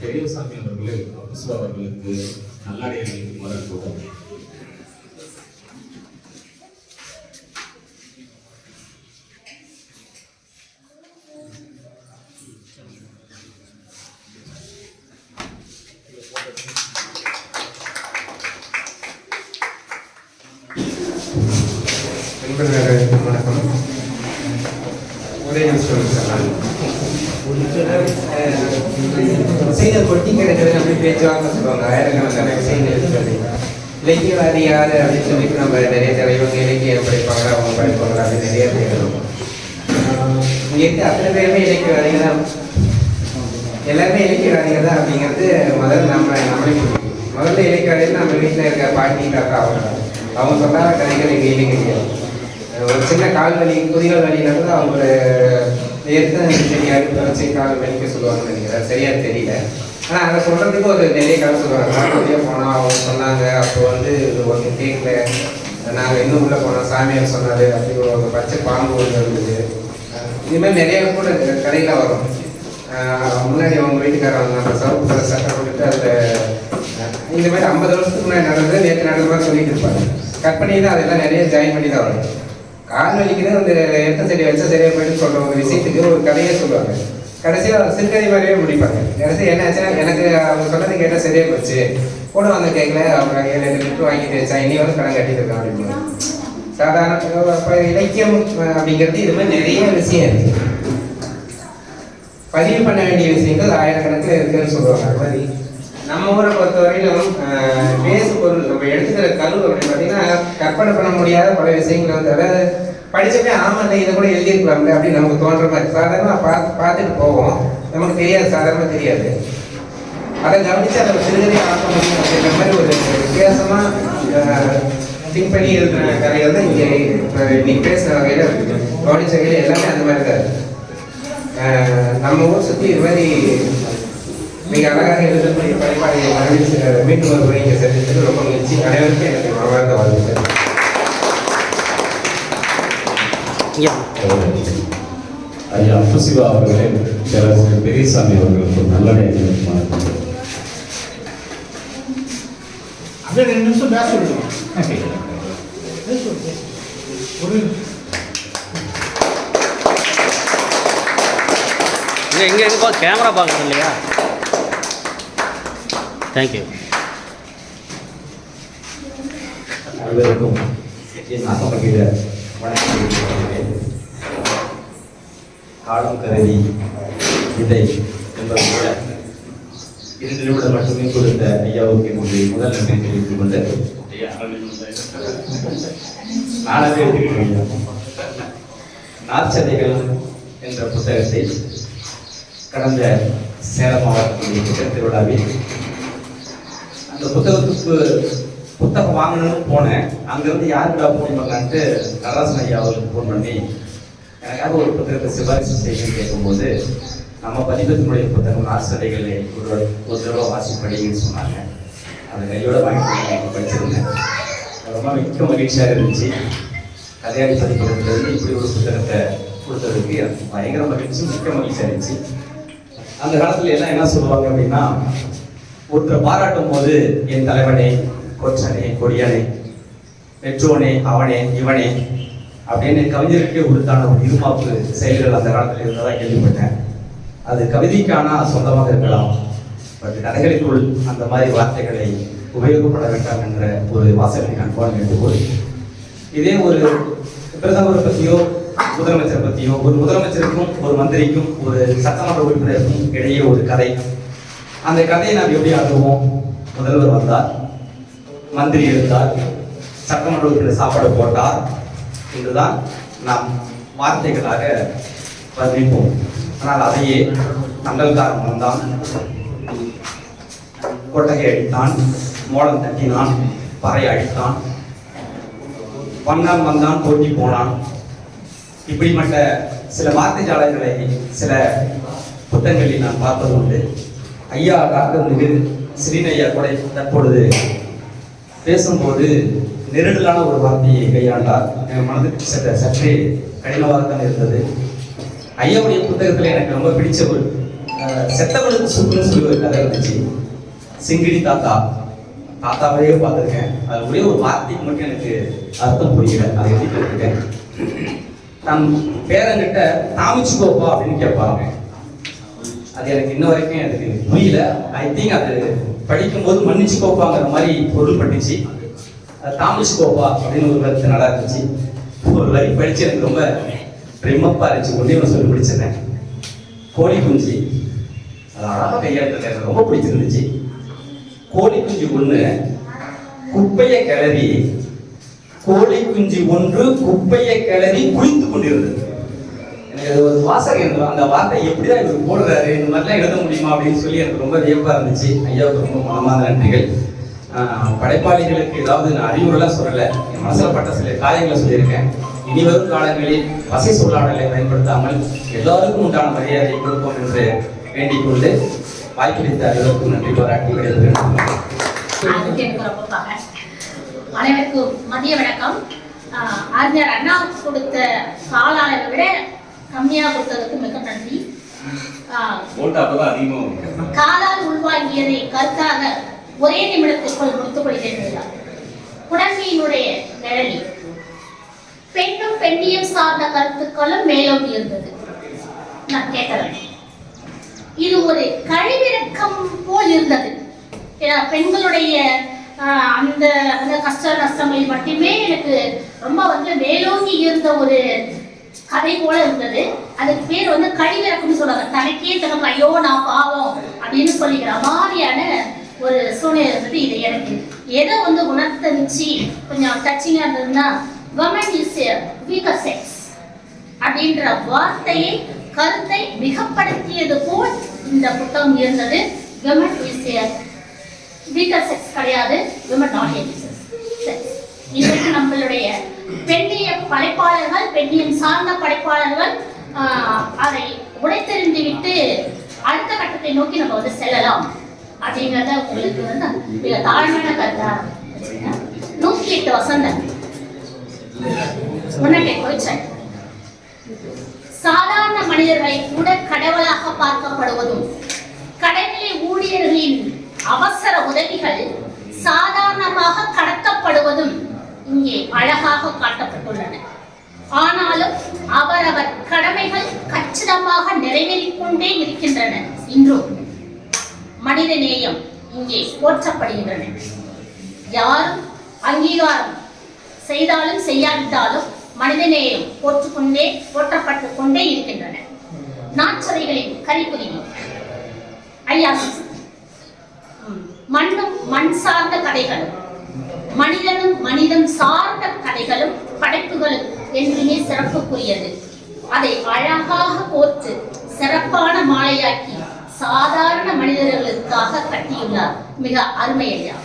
பெரியசாமி அவர்களை அப்புசுவா அவர்களுக்கு நல்லாடை அணிவிக்குமாறு அனுப்புவோம். வணக்கம். ஒரே நிமிஷம் செய்தியை கொட்டி கிடைக்கிறது அப்படி பேச்சுவாங்க சொல்லுவாங்க. ஆயிரக்கணக்கான விஷயங்கள் இருக்கிறது. இலக்கியவாதி யார் அப்படின்னு சொல்லிட்டு நம்ம நிறைய தலைவங்க இலக்கியம் படிப்பாங்க, அவங்க படிப்பாங்க அப்படின்னு நிறைய பேரும் இங்கே இருந்து அத்தனை பேருமே இலக்கியவாதிகள் தான். எல்லாருமே இலக்கியவாதிகள் தான் அப்படிங்கிறது முதல்ல நம்மளே முதல்ல இலக்கியவாதிகள் நம்ம வீட்டில் இருக்க பாட்டி தாத்தா அவங்க சொல்லாத கதைகள் எங்கேயுமே கிடையாது. ஒரு சின்ன கால் வலி குதிகால் வலி நடந்தால் அவங்களோட எடுத்து தெரியாது வச்சு கால் வலிக்க சொல்லுவாங்கன்னு நினைக்கிறேன். சரியாக தெரியல. ஆனால் அதை சொல்கிறதுக்கு ஒரு நிறைய கதை சொல்லுவாங்க. நான் வெளியே போனோம், அவங்க சொன்னாங்க, அப்போ ஒன்று கேட்கல, நாங்கள் இன்னும் உள்ளே போனோம், சாமியார் சொன்னார், அப்படி ஒரு பச்சை பாம்பு ஒன்று இருந்தது. இதுமாதிரி நிறைய கூட கதையில் வரும். முன்னாடி அவங்க வீட்டுக்காரங்க அந்த சவுப்பு கலர் சட்டை போட்டுட்டு அதில் இந்த மாதிரி 50 வருஷத்துக்கு முன்னாடி நடந்தது நேற்று நடந்த மாதிரி சொல்லிட்டு இருப்பாங்க. கட் பண்ணி தான் அதெல்லாம் நிறைய ஜாயின் பண்ணி தான் வரும். கால் வலிக்குது அந்த எத்த செடி வச்சா சரியாக போயிட்டு சொல்கிற ஒரு விஷயத்துக்கு ஒரு கதையே சொல்லுவாங்க. கடைசியாக சிறுகதை மாதிரியே முடிப்பாங்க. கடைசி என்ன ஆச்சுன்னா, எனக்கு அவங்க சொன்னது கேட்டால் சரியாக போச்சு, கூட வந்து கேட்கல, அவங்க 7 லிட்டர் வாங்கிட்டு வச்சா இனி வந்து கடன் கட்டிட்டு இருக்கான் அப்படின்னு. சாதாரண இப்போ இலக்கியம் அப்படிங்கிறது இது மாதிரி நிறைய விஷயம் இருக்குது. பதிவு பண்ண வேண்டிய விஷயங்கள் ஆயிரக்கணக்கில் இருக்குன்னு சொல்லுவாங்க. அது மாதிரி நம்ம ஊரை பொறுத்தவரையிலும் பேசு பொருள் நம்ம எடுத்துக்கிற கரு அப்படின்னு பார்த்தீங்கன்னா கற்பனை பண்ண முடியாத பல விஷயங்கள் வந்து, அதாவது படிச்சுட்டே ஆமாம் இதை கூட எழுதியிருக்கலாம்ல அப்படின்னு நமக்கு தோன்ற மாதிரி சாதாரணமாக பார்த்துட்டு போவோம். நமக்கு தெரியாது, சாதாரணமாக தெரியாது. அதை கவனித்து அதை சிறுகதையை ஆக்க முடியும் அப்படிங்கிற மாதிரி ஒரு வித்தியாசமாக திங்க் பண்ணி எழுதுன கதைகள் தான் இங்கே இன்னைக்கு பேசுகிற வகையில் கவனிச்ச வகையில் எல்லாமே அந்த மாதிரி தான் இருக்குது. நம்ம ஊர் சுற்றி இது மாதிரி மிக அழகாக எழுதக்கூடிய படைப்பாளையை மறுபடியும் மீண்டும் ஒரு முறை இங்கே செஞ்சதுக்கு ரொம்ப மகிழ்ச்சி. அனைவருக்கும் எனக்கு மனமார்ந்த வாழ்த்துக்கள். ஐயா அப்புசிவா அவர்களே பேராசிரியர் பெரியசாமி அவர்களுக்கு நல்லடை அணிவிக்குமாறு அனுப்புவோம். அப்படியே 2 நிமிஷம் பேச விடுவோம். எங்கே எங்கே கேமரா பார்க்குறது இல்லையா? தேங்க்யூ. அனைவருக்கும் என் ஆசமகிழ வணக்கம். காலம் கருதி இதை என்பது போல 2 நிமிடம் மட்டுமே கொடுத்த ஐயாவுக்கு என்னுடைய முதல் நன்றி தெரிவித்துக் கொண்டு நாளாக எடுத்துக்கிறேன். நாற்சதைகள் என்ற புத்தகத்தை கடந்த சேலம் மாவட்டத்துடைய புத்தக திருவிழாவில் அந்த புத்தகம் வாங்கணும்னு போனேன். அங்கேருந்து யாருக்கா ஃபோன் பண்ணலான்ட்டு நடராசன் ஐயா அவருக்கு ஃபோன் பண்ணி எனக்காக ஒரு புத்தகத்தை சிபாரிசு செய்யணும்னு கேட்கும்போது, நம்ம பதிப்பத்தினுடைய புத்தகம் நாற்சதைகளை ஒரு தடவை வாசிப்படின்னு சொன்னாங்க. அதை கையோட வாங்கி படிச்சிருந்தேன். ரொம்ப மிக்க மகிழ்ச்சியாக இருந்துச்சு. கதையாடி பதிப்பகத்திலிருந்து இப்படி ஒரு புத்தகத்தை கொடுத்ததுக்கு எனக்கு பயங்கர மகிழ்ச்சி, மிக்க மகிழ்ச்சியாக இருந்துச்சு. அந்த காலத்துல எல்லாம் என்ன சொல்லுவாங்க அப்படின்னா, ஒருத்தரை பாராட்டும் போது என் தலைவனே, கொச்சனே, கொடியனே, பெற்றோனே, அவனே, இவனே அப்படின்னு கவிஞருக்கே உருத்தான ஒரு இருமாப்பு செயல்கள் அந்த காலத்தில் இருந்ததாக கேள்விப்பட்டேன். அது கவிதைக்கான சொந்தமாக இருக்கலாம், பட் கதைகளுக்குள் அந்த மாதிரி வார்த்தைகளை உபயோகப்பட வேண்டாம் என்ற ஒரு வாசகத்தை நான் போன வேண்டுகோள். இதே ஒரு பிரதமரை பற்றியோ முதலமைச்சரை பற்றியோ, ஒரு முதலமைச்சருக்கும் ஒரு மந்திரிக்கும் ஒரு சட்டமன்ற உறுப்பினருக்கும் இடையே ஒரு கதை. அந்த கதையை நாம் எப்படி ஆக்குவோம்? முதல்வர் வந்தார், மந்திரி எடுத்தார், சட்டமன்ற உறுப்பினர் சாப்பாடு போட்டார் என்றுதான் நாம் வார்த்தைகளாக வர்ணிப்போம். ஆனால் அதையே தண்டல்காரன் வந்தான், கொட்டகை அடித்தான், மோளம் தட்டினான், பறை அடித்தான், வந்தான் வந்தான் போட்டி போனான், இப்படிப்பட்ட சில வார்த்தை ஜாலங்களை சில புத்தகங்களில் நான் பார்ப்பது உண்டு. ஐயா டாக்டர் ஸ்ரீனையா கூட தற்பொழுது பேசும்போது நெருடலான ஒரு வார்த்தையை கையாண்டார். என் மனதுக்கு சற்றே கடினமாக தான் இருந்தது. ஐயாவுடைய புத்தகத்தில் எனக்கு ரொம்ப பிடிச்ச ஒரு செத்தவனுக்கு சுக்குன்னு சொல்லி ஒரு கதை இருந்துச்சு. சிங்கிடி தாத்தா, தாத்தாவையே பார்த்துருக்கேன். அது ஒரே ஒரு வார்த்தைக்கு மட்டும் எனக்கு அர்த்தம் புரியல. அதை எழுதி கேட்டுருக்கேன். நம் பேரங்கிட்ட தாமிச்சுக்கோப்பா அப்படின்னு கேட்பாங்க. அது எனக்கு இன்ன வரைக்கும் எனக்கு புரியல. ஐ திங்க் அது படிக்கும்போது மன்னிச்சுக்கோப்பாங்கிற மாதிரி பொருள் பட்டுச்சு. தாமிச்சுக்கோப்பா அப்படின்னு ஒரு கருத்து நல்லா இருந்துச்சு. ஒரு வரி படிச்சு எனக்கு ரொம்ப பிரம்மப்பா இருந்துச்சு. ஒன்றே ஒன்று சொல்லி பிடிச்சிருந்தேன். கோழி குஞ்சு, அது அழகாக கையாளுறது எனக்கு ரொம்ப பிடிச்சிருந்துச்சு. கோழி குஞ்சு ஒன்று குப்பையை கிளறி, கோழி குஞ்சு ஒன்று குப்பையை கிளறி குளித்து கொண்டிருந்தது. எனக்கு ஒரு வாசகம் இருந்தது. அந்த வார்த்தை எப்படிதான் இவர் போடுறாரு, இந்த மாதிரிலாம் எழுத முடியுமா அப்படின்னு சொல்லி எனக்கு ரொம்ப வியப்பா இருந்துச்சு. ஐயாவுக்கு ரொம்ப மனமார்ந்த நன்றிகள். படைப்பாளிகளுக்கு ஏதாவது நான் அறிவுரைலாம் சொல்லலை, என் மனசுல பட்ட சில காரியங்களை சொல்லியிருக்கேன். இனி வரும் காலங்களில் வசை சொல்லாடலை பயன்படுத்தாமல் எல்லாருக்கும் உண்டான மரியாதையை கொடுப்போம் என்று வேண்டிக் கொண்டு வாய்ப்பளித்த அனைவருக்கும் நன்றி பாராட்டி விடைபெறுகிறேன். அனைவருக்கும் மதிய வணக்கம். அறிஞர் அண்ணா கொடுத்த கால அளவை விட கம்மியா கொடுத்ததுக்கு மிக நன்றி. காலால் உள்வாங்கியதை கருத்தாக ஒரே நிமிடத்திற்குள் முடித்துக் கொள்கிறேன். குடம்பியினுடைய நிழலில் பெண்ணும் பெண்ணியம் சார்ந்த கருத்துக்களும் மேலோங்கி இருந்தது. நான் கேட்கிறேன், இது ஒரு கழிவிறக்கம் போல் இருந்தது. பெண்களுடைய அந்த அந்த கஷ்ட நஷ்டங்களில் மட்டுமே எனக்கு ரொம்ப மேலோங்கி இருந்த ஒரு கதை போல இருந்தது. அதுக்கு பேர் கழிவிறக்கம்னு சொல்றாங்க. தனக்கே தனக்கு ஐயோ நான் பாவம் அப்படின்னு சொல்லிக்கிற மாதிரியான ஒரு சூழ்நிலை இருந்தது. இது எனக்கு எதை உணர்த்தச்சு கொஞ்சம் டச்சிங்கா இருந்ததுன்னா, women is a weaker sex அப்படின்ற வார்த்தையை கருத்தை மிகப்படுத்தியது போல் இந்த புத்தகம் இருந்தது. women is a weaker sex கிடையாது, women not a weaker sex. இதற்கு நம்மளுடைய பெண்ணிய படைப்பாளர்கள், பெண்ணியம் சார்ந்த படைப்பாளர்கள் அதை உடைத்தெறிந்து விட்டு அடுத்த கட்டத்தை நோக்கி நம்ம செல்லலாம் அப்படிங்கிறத உங்களுக்கு மிக தாழ்மையான கருத்தா 108 வசந்தம் சாதாரண மனிதர்களை கூட கடவுளாக பார்க்கப்படுவதும், கடைநிலை ஊழியர்களின் அவசர உதவிகள் சாதாரணமாக கடத்தப்படுவதும் இங்கே அழகாக காட்டப்பட்டுள்ளன. ஆனாலும் அவரவர் கடமைகள் கச்சிதமாக நிறைவேறிக் கொண்டே இருக்கின்றன. இன்றும் மனித நேயம் இங்கே போற்றப்படுகின்றன. யாரும் அங்கீகாரம் செய்தாலும் செய்யாவிட்டாலும் மனித நேயம் போற்றப்பட்டு கொண்டே இருக்கின்றன. நாச்சதைகளின் கரிபுரிவி ஐயா, மண்ணும் மண் சார்ந்த கதைகளும் மனிதனும் மனிதன் சார்ந்த கதைகளும் படைப்புகளும் என்றுமே சிறப்புக்குரியது. அதை அழகாக கோர்த்து சிறப்பான மாலையாக்கி சாதாரண மனிதர்களுக்காக கட்டியுள்ளார். மிக அருமை ஐயா.